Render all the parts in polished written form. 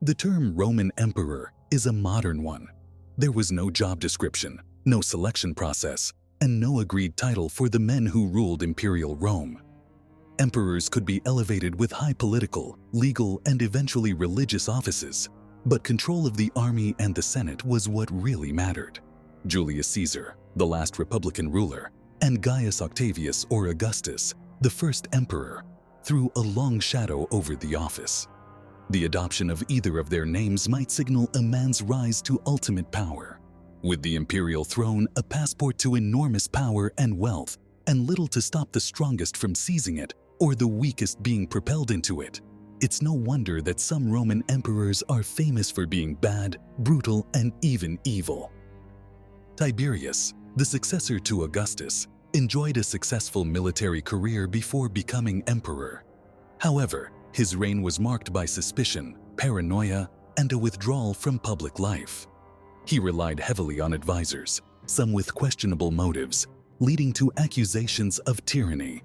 The term Roman emperor is a modern one. There was no job description, no selection process, and no agreed title for the men who ruled imperial Rome. Emperors could be elevated with high political, legal, and eventually religious offices, but control of the army and the Senate was what really mattered. Julius Caesar, the last Republican ruler, and Gaius Octavius or Augustus, the first emperor, threw a long shadow over the office. The adoption of either of their names might signal a man's rise to ultimate power. With the imperial throne a passport to enormous power and wealth, and little to stop the strongest from seizing it or the weakest being propelled into it, it's no wonder that some Roman emperors are famous for being bad, brutal, and even evil. Tiberius, the successor to Augustus, enjoyed a successful military career before becoming emperor. However, his reign was marked by suspicion, paranoia, and a withdrawal from public life. He relied heavily on advisors, some with questionable motives, leading to accusations of tyranny.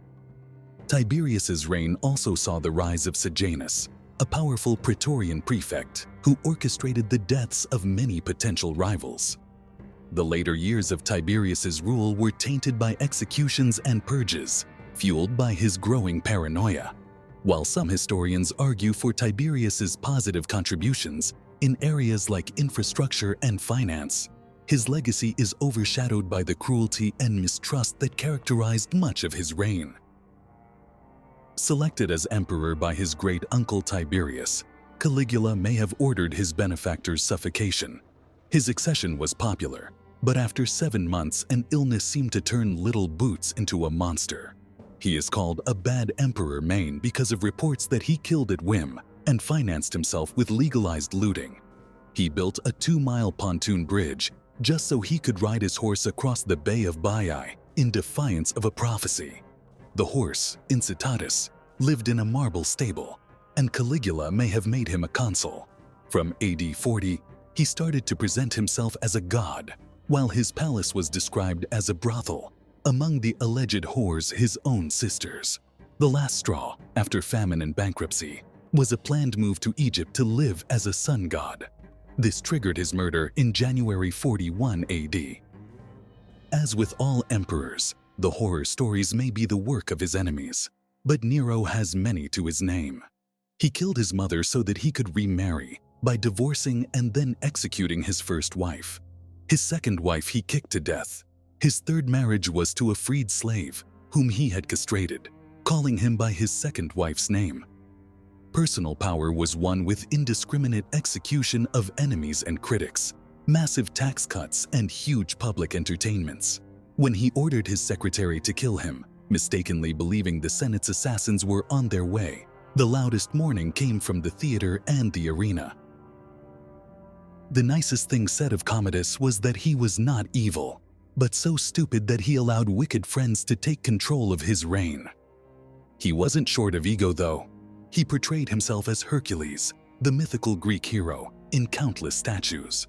Tiberius's reign also saw the rise of Sejanus, a powerful Praetorian prefect who orchestrated the deaths of many potential rivals. The later years of Tiberius's rule were tainted by executions and purges, fueled by his growing paranoia. While some historians argue for Tiberius's positive contributions in areas like infrastructure and finance, his legacy is overshadowed by the cruelty and mistrust that characterized much of his reign. Selected as emperor by his great-uncle Tiberius, Caligula may have ordered his benefactor's suffocation. His accession was popular, but after 7 months an illness seemed to turn little Boots into a monster. He is called a bad emperor main because of reports that he killed at whim and financed himself with legalized looting. He built a 2-mile pontoon bridge just so he could ride his horse across the Bay of Baiae in defiance of a prophecy. The horse, Incitatus, lived in a marble stable, and Caligula may have made him a consul. From AD 40, he started to present himself as a god, while his palace was described as a brothel, among the alleged whores his own sisters. The last straw, after famine and bankruptcy, was a planned move to Egypt to live as a sun god. This triggered his murder in January 41 AD. As with all emperors, the horror stories may be the work of his enemies, but Nero has many to his name. He killed his mother so that he could remarry by divorcing and then executing his first wife. His second wife he kicked to death. His third marriage was to a freed slave, whom he had castrated, calling him by his second wife's name. Personal power was won with indiscriminate execution of enemies and critics, massive tax cuts, and huge public entertainments. When he ordered his secretary to kill him, mistakenly believing the Senate's assassins were on their way, the loudest mourning came from the theater and the arena. The nicest thing said of Commodus was that he was not evil, but so stupid that he allowed wicked friends to take control of his reign. He wasn't short of ego, though. He portrayed himself as Hercules, the mythical Greek hero, in countless statues.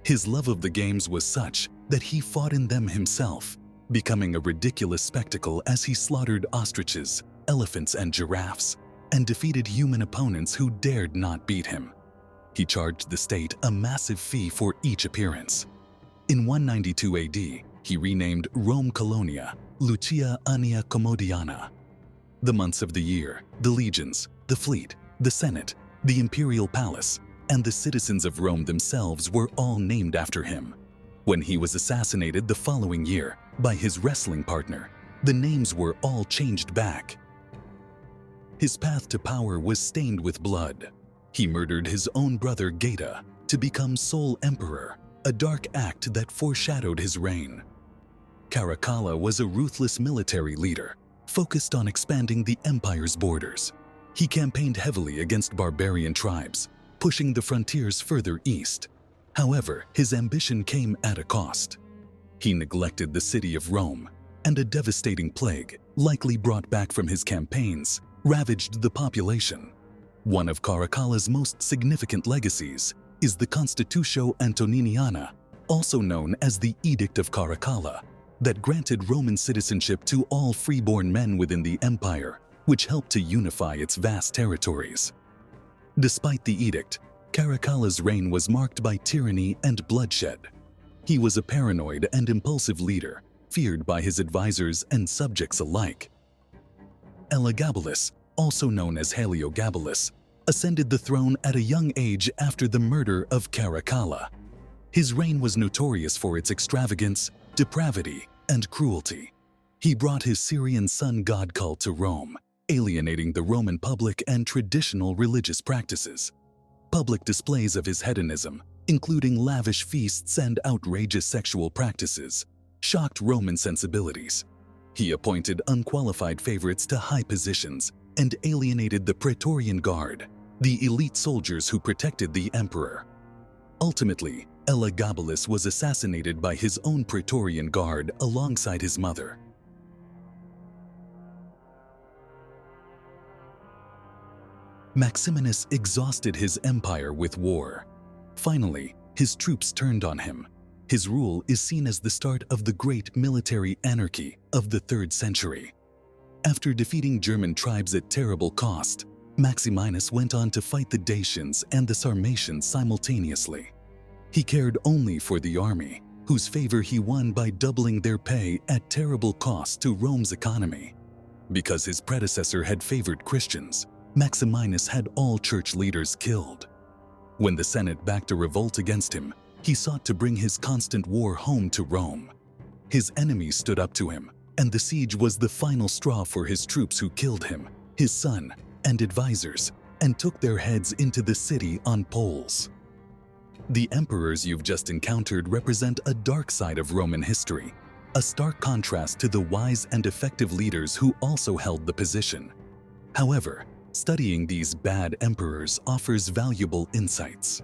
His love of the games was such that he fought in them himself, becoming a ridiculous spectacle as he slaughtered ostriches, elephants, and giraffes, and defeated human opponents who dared not beat him. He charged the state a massive fee for each appearance. In 192 AD, he renamed Rome Colonia, Lucia Annia Commodiana. The months of the year, the legions, the fleet, the Senate, the imperial palace, and the citizens of Rome themselves were all named after him. When he was assassinated the following year by his wrestling partner, the names were all changed back. His path to power was stained with blood. He murdered his own brother Geta to become sole emperor, a dark act that foreshadowed his reign. Caracalla was a ruthless military leader, focused on expanding the empire's borders. He campaigned heavily against barbarian tribes, pushing the frontiers further east. However, his ambition came at a cost. He neglected the city of Rome, and a devastating plague, likely brought back from his campaigns, ravaged the population. One of Caracalla's most significant legacies is the Constitutio Antoniniana, also known as the Edict of Caracalla, that granted Roman citizenship to all freeborn men within the empire, which helped to unify its vast territories. Despite the edict, Caracalla's reign was marked by tyranny and bloodshed. He was a paranoid and impulsive leader, feared by his advisors and subjects alike. Elagabalus, also known as Elagabalus, ascended the throne at a young age after the murder of Caracalla. His reign was notorious for its extravagance, depravity, and cruelty. He brought his Syrian sun god cult to Rome, alienating the Roman public and traditional religious practices. Public displays of his hedonism, including lavish feasts and outrageous sexual practices, shocked Roman sensibilities. He appointed unqualified favorites to high positions and alienated the Praetorian Guard, the elite soldiers who protected the emperor. Ultimately, Elagabalus was assassinated by his own Praetorian Guard alongside his mother. Maximinus exhausted his empire with war. Finally, his troops turned on him. His rule is seen as the start of the great military anarchy of the 3rd century. After defeating German tribes at terrible cost, Maximinus went on to fight the Dacians and the Sarmatians simultaneously. He cared only for the army, whose favor he won by doubling their pay at terrible cost to Rome's economy. Because his predecessor had favored Christians, Maximinus had all church leaders killed. When the Senate backed a revolt against him, he sought to bring his constant war home to Rome. His enemies stood up to him, and the siege was the final straw for his troops who killed him, his son, and advisors, and took their heads into the city on poles. The emperors you've just encountered represent a dark side of Roman history, a stark contrast to the wise and effective leaders who also held the position. However, studying these bad emperors offers valuable insights.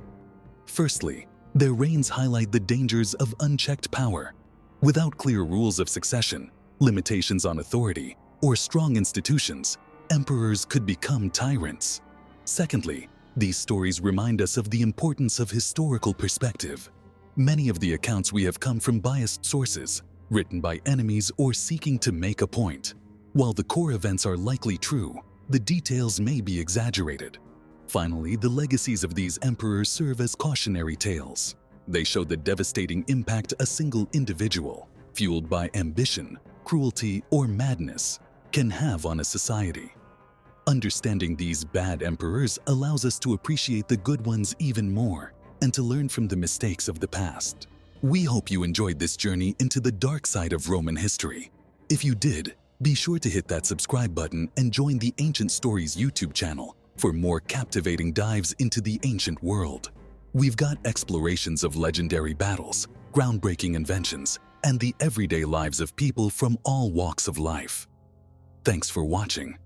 Firstly, their reigns highlight the dangers of unchecked power. Without clear rules of succession, limitations on authority, or strong institutions, emperors could become tyrants. Secondly, these stories remind us of the importance of historical perspective. Many of the accounts we have come from biased sources, written by enemies or seeking to make a point. While the core events are likely true, the details may be exaggerated. Finally, the legacies of these emperors serve as cautionary tales. They show the devastating impact a single individual, fueled by ambition, cruelty, or madness, can have on a society. Understanding these bad emperors allows us to appreciate the good ones even more and to learn from the mistakes of the past. We hope you enjoyed this journey into the dark side of Roman history. If you did, be sure to hit that subscribe button and join the Ancient Stories YouTube channel for more captivating dives into the ancient world. We've got explorations of legendary battles, groundbreaking inventions, and the everyday lives of people from all walks of life. Thanks for watching.